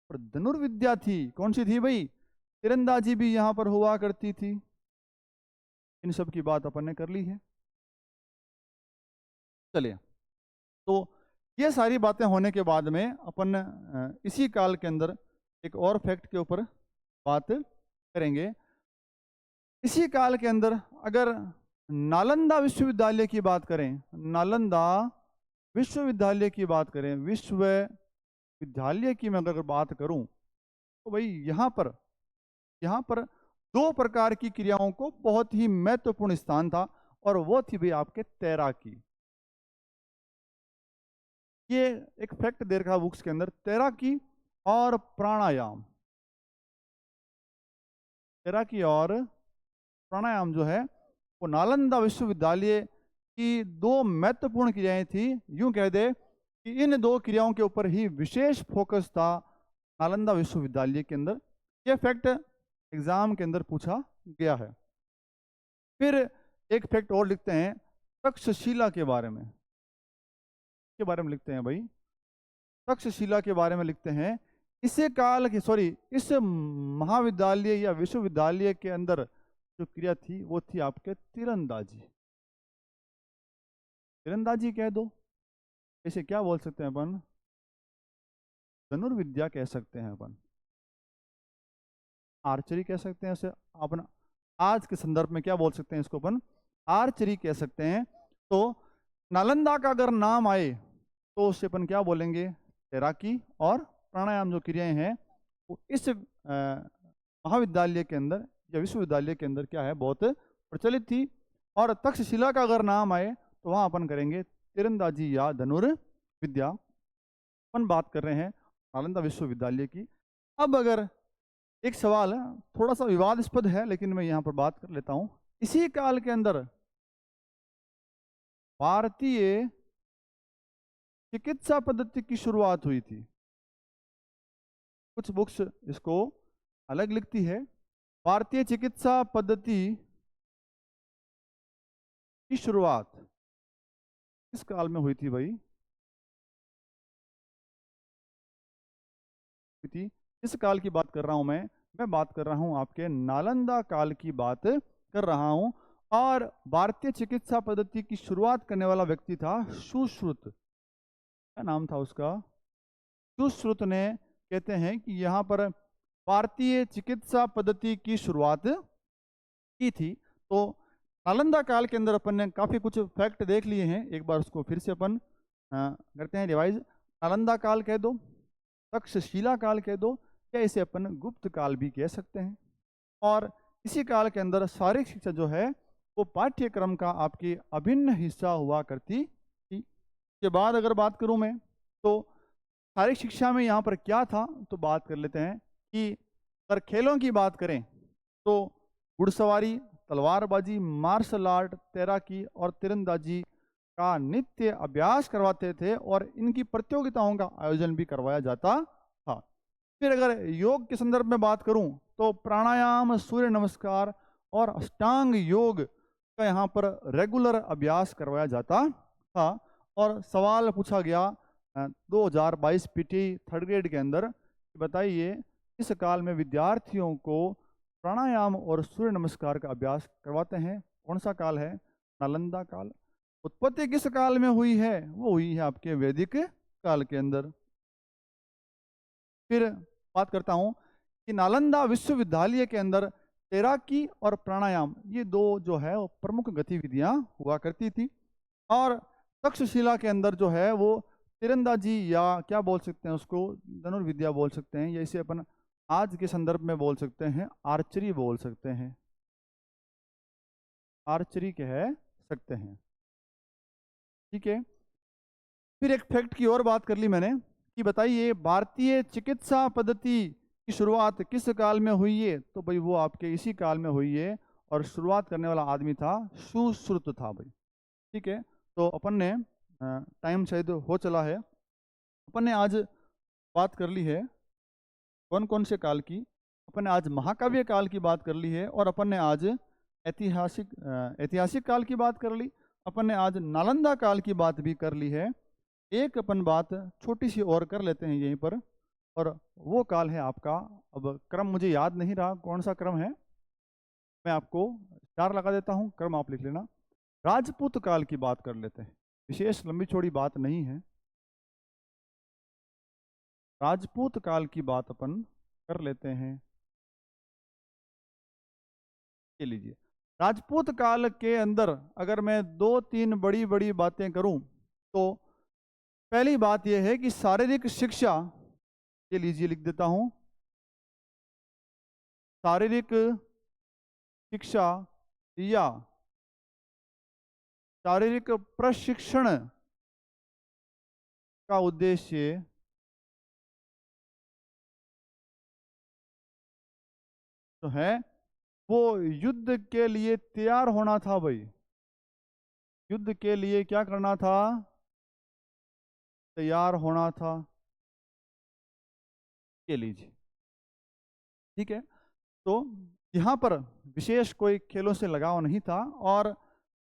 और धनुर्विद्या थी। कौन सी थी भाई? तीरंदाजी भी यहाँ पर हुआ करती थी। इन सब की बात अपन ने कर ली है। चलिए, तो ये सारी बातें होने के बाद में अपन इसी काल के अंदर एक और फैक्ट के ऊपर बात करेंगे। इसी काल के अंदर अगर नालंदा विश्वविद्यालय की बात करें, नालंदा विश्वविद्यालय की बात करें, विश्वविद्यालय की मैं अगर बात करूं तो भाई यहाँ पर दो प्रकार की क्रियाओं को बहुत ही महत्वपूर्ण स्थान था और वो थी भाई आपके तैराकी। ये एक फैक्ट दे रखा बुक्स के अंदर, तैराकी और प्राणायाम। तैराकी और प्राणायाम जो है वो नालंदा विश्वविद्यालय की दो महत्वपूर्ण क्रियाएं थी। यूं कह दे कि इन दो क्रियाओं के ऊपर ही विशेष फोकस था नालंदा विश्वविद्यालय के अंदर। यह फैक्ट एग्जाम के अंदर पूछा गया है। फिर एक फैक्ट और लिखते हैं तक्षशिला के बारे में। लिखते हैं भाई, तक्षशिला के बारे में लिखते हैं। इसे काल के इस महाविद्यालय या विश्वविद्यालय के अंदर जो क्रिया थी वो थी आपके तीरंदाजी। तीरंदाजी कह दो, इसे क्या बोल सकते हैं अपन? धनुर्विद्या कह सकते हैं अपन, आर्चरी कह सकते हैं उसे। अपन आज के संदर्भ में क्या बोल सकते हैं? इसको अपन आर्चरी कह सकते हैं। तो नालंदा का अगर नाम आए तो उससे अपन क्या बोलेंगे? तैराकी और प्राणायाम जो क्रियाएं हैं वो इस महाविद्यालय के अंदर या विश्वविद्यालय के अंदर क्या है? बहुत प्रचलित थी। और तक्षशिला का अगर नाम आए तो वहां अपन करेंगे तीरंदाजी या धनुर्विद्या। अपन बात कर रहे हैं नालंदा विश्वविद्यालय की। अब अगर एक सवाल थोड़ा सा विवादास्पद है लेकिन मैं यहाँ पर बात कर लेता हूँ। इसी काल के अंदर भारतीय चिकित्सा पद्धति की शुरुआत हुई थी। कुछ बुक्स इसको अलग लिखती है। भारतीय चिकित्सा पद्धति की शुरुआत किस काल में हुई थी भाई? हुई थी। इस काल की बात कर रहा हूं मैं बात कर रहा हूं आपके नालंदा काल की बात कर रहा हूं। और भारतीय चिकित्सा पद्धति की शुरुआत करने वाला व्यक्ति था सुश्रुत। क्या नाम था उसका? सुश्रुत ने कहते हैं कि यहाँ पर भारतीय चिकित्सा पद्धति की शुरुआत की थी। तो नालंदा काल के अंदर अपन ने काफ़ी कुछ फैक्ट देख लिए हैं, एक बार उसको फिर से अपन करते हैं रिवाइज। नालंदा काल कह दो, तक्षशिला काल कह दो, या इसे अपन गुप्त काल भी कह सकते हैं। और इसी काल के अंदर शारीरिक शिक्षा जो है वो पाठ्यक्रम का आपकी अभिन्न हिस्सा हुआ करती थी। के बाद अगर बात करूं मैं, तो शारीरिक शिक्षा में यहाँ पर क्या था, तो बात कर लेते हैं कि अगर खेलों की बात करें तो घुड़सवारी, तलवारबाजी, मार्शल आर्ट, तैराकी और तीरंदाजी का नित्य अभ्यास करवाते थे और इनकी प्रतियोगिताओं का आयोजन भी करवाया जाता था। फिर अगर योग के संदर्भ में बात करूं तो प्राणायाम, सूर्य नमस्कार और अष्टांग योग का यहाँ पर रेगुलर अभ्यास करवाया जाता था। और सवाल पूछा गया 2022 पीटी थर्ड ग्रेड के अंदर, बताइए इस काल में विद्यार्थियों को प्राणायाम और सूर्य नमस्कार का अभ्यास करवाते हैं, कौन सा काल है? नालंदा काल। उत्पत्ति किस काल में हुई है? वो हुई है आपके वैदिक काल के अंदर। फिर बात करता हूँ कि नालंदा विश्वविद्यालय के अंदर तैराकी और प्राणायाम, ये दो जो है वो प्रमुख गतिविधियां हुआ करती थी। और तक्षशिला के अंदर जो है वो तीरंदाजी, या क्या बोल सकते हैं उसको, धनुर्विद्या बोल सकते हैं, या इसे अपन आज के संदर्भ में बोल सकते हैं आर्चरी बोल सकते हैं, आर्चरी कह सकते हैं। ठीक है। फिर एक फैक्ट की और बात कर ली मैंने कि बताइए भारतीय चिकित्सा पद्धति की शुरुआत किस काल में हुई है? तो भाई वो आपके इसी काल में हुई है, और शुरुआत करने वाला आदमी था सुश्रुत था भाई। ठीक है। तो अपन ने टाइम शायद हो चला है, अपन ने आज बात कर ली है कौन कौन से काल की। अपन ने आज महाकाव्य काल की बात कर ली है, और अपन ने आज ऐतिहासिक काल की बात कर ली, अपन ने आज नालंदा काल की बात भी कर ली है। एक अपन बात छोटी सी और कर लेते हैं यहीं पर, और वो काल है आपका, अब क्रम मुझे याद नहीं रहा कौन सा क्रम है, मैं आपको स्टार लगा देता हूँ, क्रम आप लिख लेना। राजपूत काल की बात कर लेते हैं, विशेष लंबी चौड़ी बात नहीं है। राजपूत काल की बात अपन कर लेते हैं। के लीजिए, राजपूत काल के अंदर अगर मैं दो तीन बड़ी बड़ी बातें करूं, तो पहली बात यह है कि शारीरिक शिक्षा, ये लीजिए लिख देता हूं, शारीरिक शिक्षा या शारीरिक प्रशिक्षण का उद्देश्य तो है वो युद्ध के लिए तैयार होना था भाई। युद्ध के लिए क्या करना था? तैयार होना था। के लीजिए। ठीक है। तो यहाँ पर विशेष कोई खेलों से लगाव नहीं था। और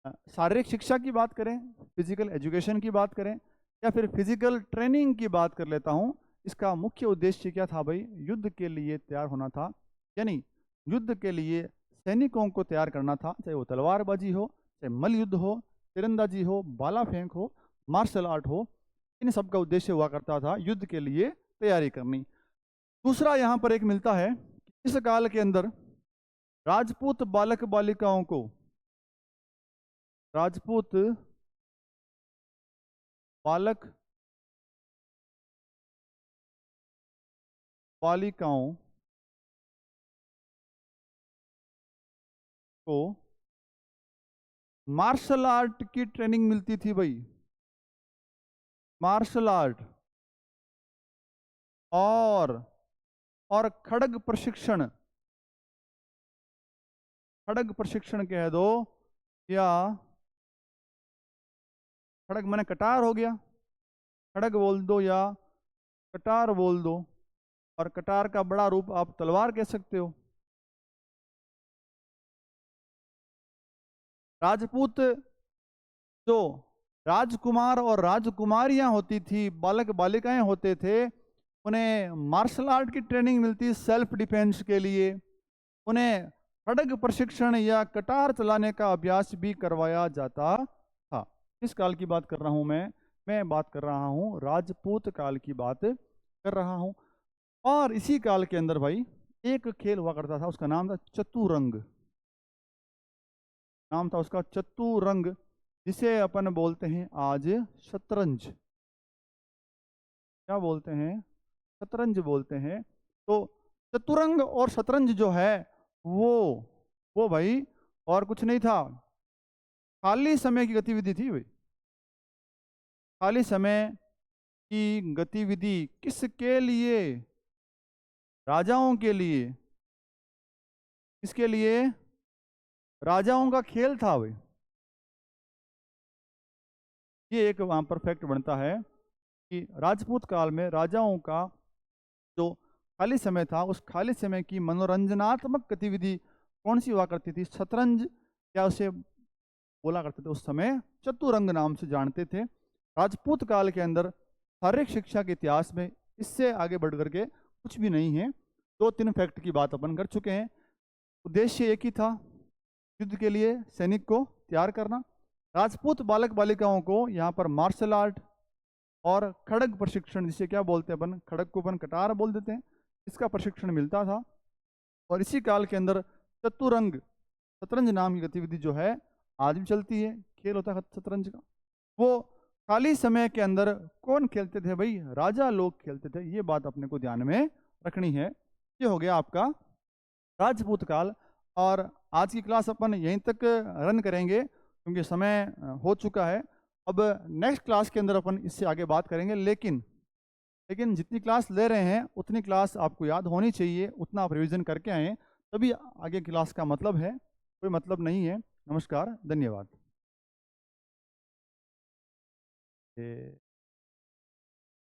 शारीरिक शिक्षा की बात करें, फिजिकल एजुकेशन की बात करें, या फिर फिजिकल ट्रेनिंग की बात कर लेता हूँ, इसका मुख्य उद्देश्य क्या था भाई? युद्ध के लिए तैयार होना था। यानी युद्ध के लिए सैनिकों को तैयार करना था, चाहे वो तलवारबाजी हो, चाहे मल्ल युद्ध हो, तीरंदाजी हो, भाला फेंक हो, मार्शल आर्ट हो, इन सब का उद्देश्य हुआ करता था युद्ध के लिए तैयारी करनी। दूसरा यहाँ पर एक मिलता है, इस काल के अंदर राजपूत बालक बालिकाओं को, राजपूत बालक बालिकाओं को मार्शल आर्ट की ट्रेनिंग मिलती थी भाई। मार्शल आर्ट और खड़ग प्रशिक्षण, खड़ग प्रशिक्षण कह दो, या खड़ग मैंने कटार हो गया, खड़ग बोल दो या कटार बोल दो, और कटार का बड़ा रूप आप तलवार कह सकते हो। राजपूत जो राजकुमार और राजकुमारियां होती थी, बालक बालिकाएं होते थे, उन्हें मार्शल आर्ट की ट्रेनिंग मिलती सेल्फ डिफेंस के लिए। उन्हें खड्ग प्रशिक्षण या कटार चलाने का अभ्यास भी करवाया जाता था। किस काल की बात कर रहा हूं मैं बात कर रहा हूं राजपूत काल की बात कर रहा हूं। और इसी काल के अंदर भाई एक खेल हुआ करता था, उसका नाम था चतुरंग। नाम था उसका चतुरंग, जिसे अपन बोलते हैं आज शतरंज। क्या बोलते हैं? शतरंज बोलते हैं। तो चतुरंग और शतरंज जो है वो भाई और कुछ नहीं था, खाली समय की गतिविधि थी भाई। खाली समय की गतिविधि किसके लिए? राजाओं के लिए। किसके लिए? राजाओं का खेल था भाई। ये एक वहां पर फैक्ट बनता है कि राजपूत काल में राजाओं का जो खाली समय था, उस खाली समय की मनोरंजनात्मक गतिविधि कौन सी हुआ करती थी? शतरंज, या उसे बोला करते थे उस समय चतुरंग नाम से जानते थे। राजपूत काल के अंदर शारीरिक शिक्षा के इतिहास में इससे आगे बढ़ करके कुछ भी नहीं है। 2-3 फैक्ट की बात अपन कर चुके हैं। उद्देश्य एक ही था, युद्ध के लिए सैनिक को तैयार करना। राजपूत बालक बालिकाओं को यहाँ पर मार्शल आर्ट और खड़ग प्रशिक्षण, जिसे क्या बोलते हैं अपन, खड़ग को अपन कटार बोल देते हैं, इसका प्रशिक्षण मिलता था। और इसी काल के अंदर चतुरंग, शतरंज नाम की गतिविधि जो है आज भी चलती है, खेल होता है शतरंज का। वो खाली समय के अंदर कौन खेलते थे भाई? राजा लोग खेलते थे। ये बात अपने को ध्यान में रखनी है। ये हो गया आपका राजपूत काल। और आज की क्लास अपन यहीं तक रन करेंगे क्योंकि समय हो चुका है। अब नेक्स्ट क्लास के अंदर अपन इससे आगे बात करेंगे, लेकिन जितनी क्लास ले रहे हैं उतनी क्लास आपको याद होनी चाहिए, उतना आप रिवीजन करके आएँ, तभी आगे क्लास का मतलब है, कोई मतलब नहीं है। नमस्कार, धन्यवाद।